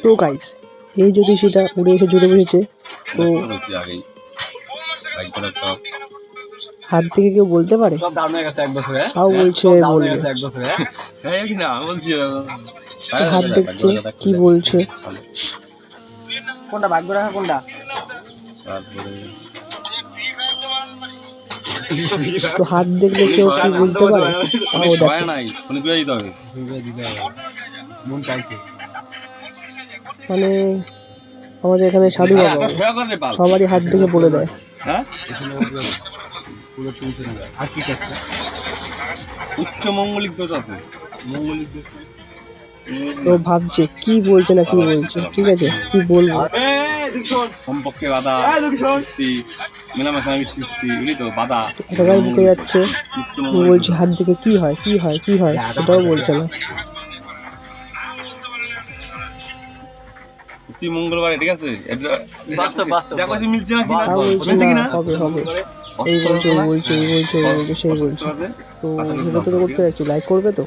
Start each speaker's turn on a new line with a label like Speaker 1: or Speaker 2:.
Speaker 1: তো গাইস, এই জ্যোতিষীটা উড়ে এসে জুড়ে বসেছে। তো হাত থেকে কেউ বলতে পারে? তাও বলছে বলবে। হাত দেখছে, কি বলছে?
Speaker 2: কোনটা ভাগ্য রাখা কোনটা?
Speaker 1: তো হাত দেখলে কেউ কি বলতে পারে? তাও দেখো। মানে আমাদের এখানে সাধু বাবা সবারই হাত দেখে বলে দেয়।
Speaker 3: উচ্চ মঙ্গলিক দোষ আছে, মঙ্গলিক দোষ।
Speaker 1: তো ভাবছে কি বলছে না কি বলছে, ঠিক আছে কি বলবো।
Speaker 3: সম্পর্কে বাধা সৃষ্টি, মেলামেশা সৃষ্টি, এগুলি তো বাধা।
Speaker 1: এটাই বুকে যাচ্ছে, বলছে হাত দেখে কি হয় কি হয় কি হয়, সেটাও বলছে না।
Speaker 3: প্রতি মঙ্গলবার, ঠিক আছে, মিলছে না
Speaker 1: কিনা, হবে হবে, এই বলছে এই বলছে এই বলছে এই বলছে সেই বলছে। তো ভিডিওটা তো করতে যাচ্ছি, লাইক করবে তো।